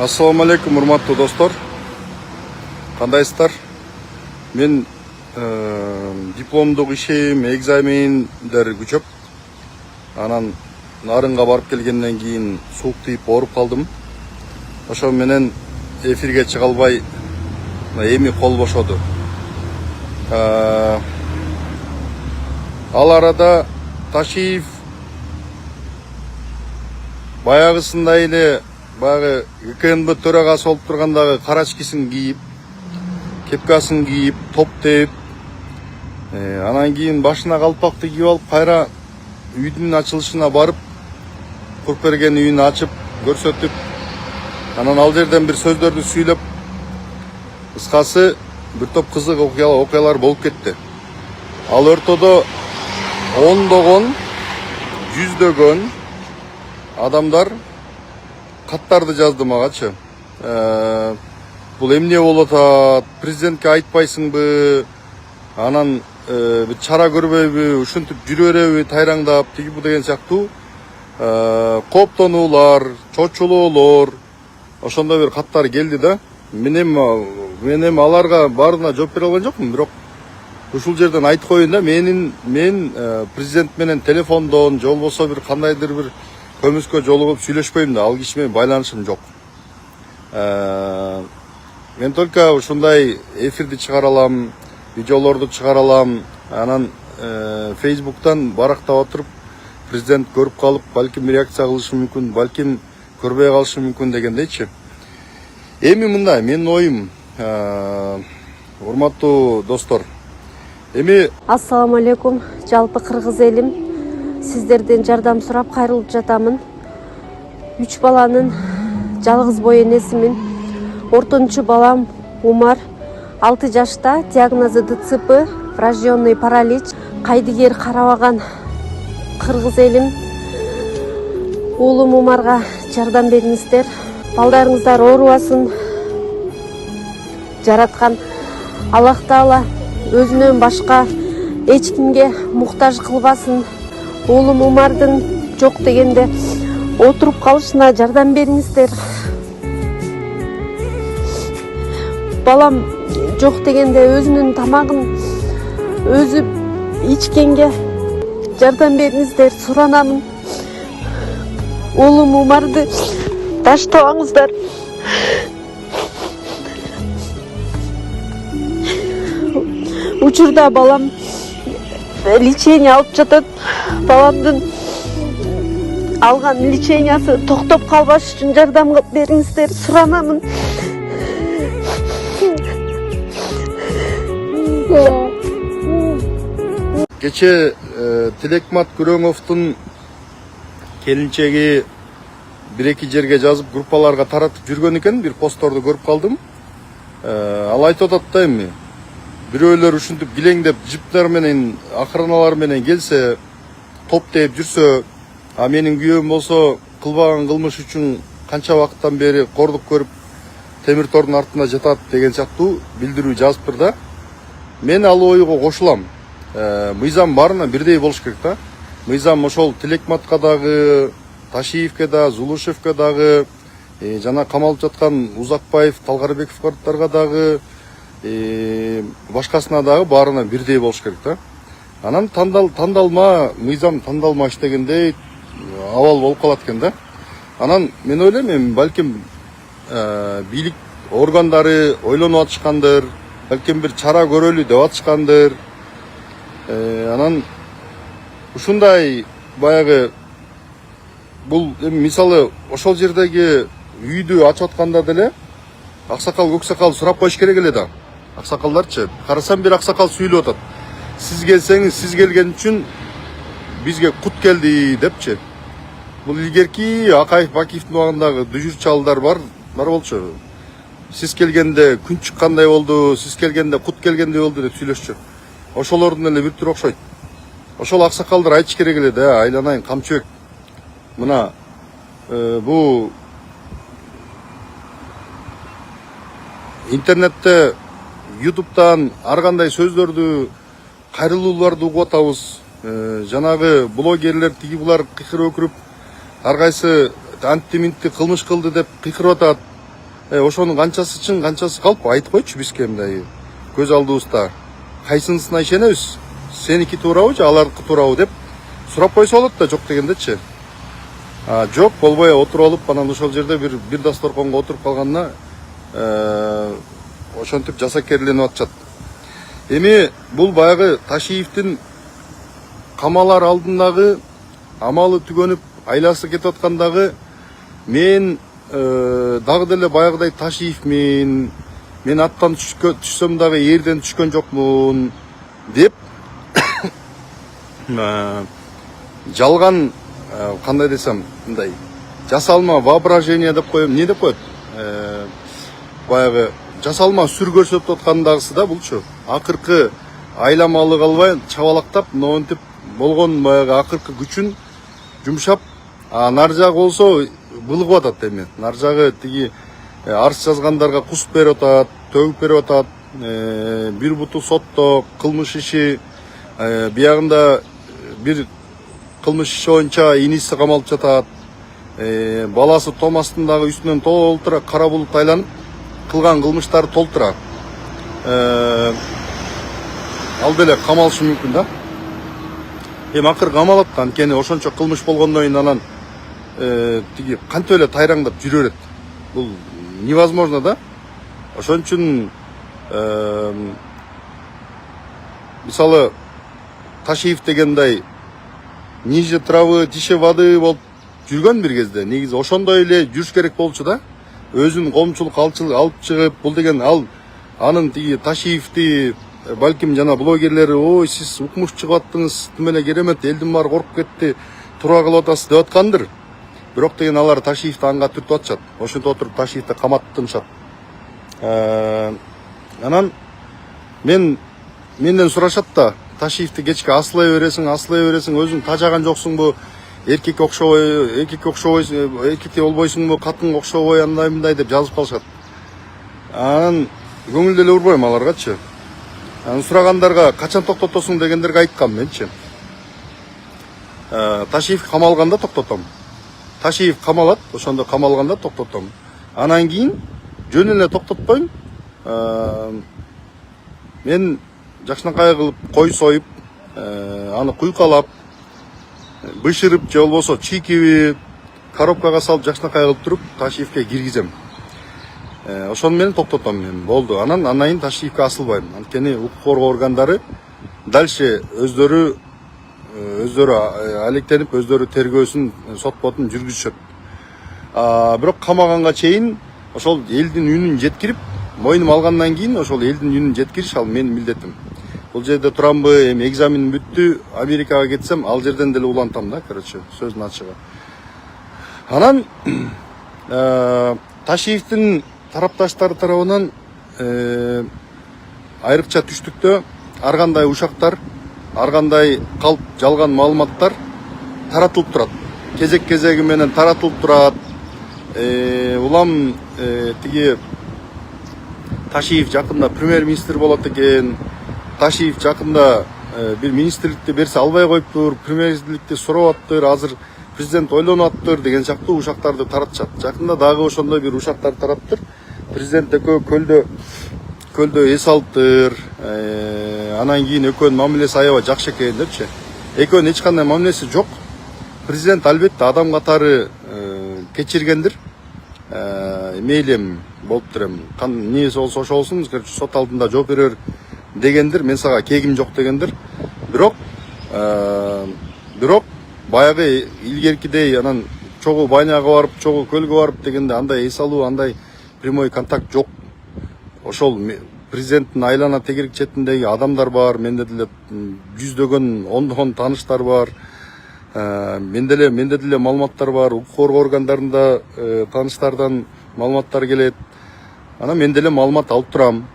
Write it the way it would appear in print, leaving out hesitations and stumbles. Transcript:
Assalamu alaikum, урматтуу достор. Кандайсыздар? Мен дипломдук ишим, экзамендер күчөп, анан нарынга барып келгенден кийин суук тийип ооруп калдым. Ошо менен эфирге чыга албай эми кол бошоду. Ал арада Ташиев баягысындай эле баягы ГКНБ төрагасы болуп тургандагы карачкисин кийип, кепкасын кийип, топ теип, анан кийин башына калпакты кийип алып, кайра үйдүн ачылышына барып, Курперген үйүн ачып, көрсөтүп, анан ал жерден бир сөздөрдү сүйлөп, кыскасы бир топ кызык окуялар болуп кетти. Ал ортодо ондогон, жүздөгөн адамдар каттарды жазды магачы. Бул эмне болуп атат? Президентке айтпайсыңбы? Анан бир чара көрбөйбү? Ушинтип жүрө береби тайраңдап, тиги бу деген сыяктуу кооптонуулар, чочулоолор, ошондой бир каттар келди да. Мен эми аларга баарына жооп бере алган жокмун, бирок ушул жерден айтып коеюн да, мен президент менен телефондон же болбосо бир кандайдыр бир көмүскө жолугуп сүйлөшпөйм да, ал киши менен байланышым жок. Мен только ушундай эфирди чыгара алам, видеолорду чыгара алам, анан Facebook'тан барактап отуруп президент көрүп калып, балким реакция кылышы мүмкүн, балким көрбөй калышы мүмкүн дегендейчи. Эми мындай, менин оюм, урматтуу достор. Эми Ассаламу алейкум, жалпы кыргыз элим. Сиздерден жардам сурап кайрылып жатамын. 3 баланын жалгыз бой энесимин. Ортончу балам Умар, 6 жашта, диагнозу ДЦП, врожденный паралич. Кайдыгер карабаган кыргыз элим. Уулум Умарга жардам бериңиздер. Балдарыңыздар оорубасын. Жараткан Аллах Таала өзүнөн башка эч кимге муктаж кылбасын. Уулум Умардын жок дегенде отуруп калышына жардам бериңиздер. Балам жок дегенде өзүнүн тамагын өзү ичкенге жардам бериңиздер, суранамын. Уулум Умарды таштабаңыздар. Учурда балам лечение алып жатат. Баламдын алган лечениясы токтоп калбаш үчүн жардам бериңиздер, суранамын. кече Тилекмат Күрөңовдун келинчеги 1-2 жерге жазып группаларга таратып жүргөн экен, бир постторду көрүп калдым. Ал айтып атат да эми бирөөлөр ушинтип килеңдеп жиптер менен, акырыналар менен келсе, топ теип жүрсө, а менин күйөөм болсо кылбаган кылмыш үчүн канча убакыттан бери кордук көрүп темир тордун артында жатат деген сыяктуу билдирүү жазыптыр да. Мен ал ойго кошулам. Мыйзам баарына бирдей болуш керек да. Мыйзам ошол Тилекматка дагы, Ташиевке да, Зулушевке дагы, жана камалып жаткан Узакбаев, Талгарбековдорго дагы, башкасына дагы баарына бирдей болуш керек да. Анан тандалма, мыйзам тандалма иштегендей абал болуп калат экен да. Анан мен ойлойм, эми балким бийлик органдары ойлонуп атышкандыр, балким бир чара көрөлү деп атышкандыр. Анан ушундай баягы бул эми мисалы ошол жердеги үйдү ачып атканда деле аксакал көксакал сурап коюш керек эле да. Аксакалдарчы, карасам бир аксакал сүйлөп атат. Сиз келсеңиз, сиз келген үчүн бизге кут келди депчи. Бул илгерки Акаев Бакиевдин убагындагы дүжүр чалдар бар болчу. Сиз келгенде күн чыккандай болду, сиз келгенде кут келгендей болду деп сүйлөшчү. Ошолордун эле бир түр окшойт. Ошол аксакалдар айтыш керек эле да, айланайын камчыбек. Мына бу интернетте, ютубтан ар кандай сөздөрдү, кайрылууларды угуп атабыз. Жанагы блогерлер тиги булар кыйкырып өкүрүп, ар кайсы антиминтти кылмыш кылды деп кыйкырып атат. ошонун канчасы чын канчасы калп айтып койчу бизге мындай көз алдыбызда кайсынысына ишенебиз, сеники туурабы же алардыкы туурабы деп сурап койсо болот да, жок дегендечи. Жок, болбой отуруп алып анан ошол жерде бир дасторконго отуруп калганына ошентип жасакерленип атышат. Эми бул баягы Ташиевдин камалар алдындагы амалы түгөнүп айласы кетип аткандагы мен дагы деле баягыдай Ташиевмин, мен аттан түшсөм дагы эрден түшкөн жокмун деп жалган, кандай десем, мындай жасалма воображение деп коем, не деп коет, баягы жасалма сүр көрсөтүп аткандагысы да булчу. Акыркы айламалык албай чабалактап монтип болгон баягы акыркы күчүн жумшап, нар жагы болсо былыгып атат эми. Нар жагы тиги арыз жазгандарга кус берип атат, төгүп берип атат, бир буту сотто кылмыш иши, биягында бир кылмыш иши боюнча иниси камалып жатат, баласы Томастын дагы үстүнөн толтура кара булут айланып кылган кылмыштары толтура. Ал деле камалышы мүмкүн да. Эми акыр камалат, анткени ошончо кылмыш болгондон кийин анан тиги кантип эле тайраңдап жүрө берет. Бул невозможно да. Ошон үчүн мисалы Ташиев дегендей ниже травы, тише воды болуп жүргөн бир кезде. Негизи ошондой эле жүрүш керек болчу да. Өзүн коомчулук алып чыгып, бул деген анын тиги Ташиевди балким жана блогерлери, ой сиз укмуш чыгып аттыңыз, тим эле керемет, элдин баары коркуп кетти, туура кылып атасыз деп аткандыр. Бирок деген алар Ташиевди анга түртүп атышат. Ошентип отуруп Ташиевди каматып тынышат. Анан менден сурашат да, Ташиевди кечке асылай бересиң, өзүң тажаган жоксуңбу? Эркекке болбойсуңбу, катынга окшобой андай мындай деп жазып калышат. Анан көңүл деле урбойм аларгачы. Анан сурагандарга качан токтотосуң дегендерге айткам менчи. Ташиев камалганда токтотом. Ташиев камалат, ошондо камалганда токтотом. Анан кийин жөн эле токтотпойм. Мен жакшынакай кылып кой союп, аны куйкалап, бышырып же болбосо чийкиби коробкага салып жакшынакай кылып туруп Ташиевке киргизем. Ошону менен токтотом мен. Болду. Анан кийин Ташиевке асылбайм. Анткени укук коргоо органдары дальше өздөрү алектенип, өздөрү тергөөсүн, сот ботун жүргүзүшөт. Бирок камаганга чейин ошол элдин үнүн жеткирип, мойнум алгандан кийин ошол элдин үнүн жеткириш ал менин милдетим. Бул жерде турамбы, эми экзамен бүттү, Америкага кетсем, ал жерден деле улантам да, короче, сөздүн ачыгы. Анан Ташиевдин тарапташтары тарабынан айрыкча түштүктө ар кандай ушактар, ар кандай калп жалган маалыматтар таратылып турат. Кезек-кезеги менен таратылып турат. Улам тиги Ташиев жакында премьер-министр болот экен. Ташиев жакында бир министрликти берсе албай коюптур, премьер-министрликти сурап аттыр, азыр президент ойлонуп аттыр деген сыяктуу ушактарды таратышат. Жакында дагы ошондой бир ушактар тараптыр. Президент экөө көлдө эс алыптыр. Анан кийин экөөнүн мамилеси аябай жакшы экен депчи. Экөөнүн эч кандай мамилеси жок. Президент албетте адам катары кечиргендир. Мейлем болуптур эми. Эмнеси болсо ошо болсун, сот алдында жооп берер дегендир. Мен сага кегим жок дегендир. Бирок баягы илгеркидей анан чогуу баняга барып, чогуу көлгө барып дегенде андай эс алуу, андай прямой контакт жок. Ошол президенттин айлана тегерек четиндеги адамдар бар, менде деле жүздөгөн, ондогон тааныштар бар. Менде деле маалыматтар бар, укук коргоо органдарында тааныштардан маалыматтар келет. Анан мен деле маалымат алып турам.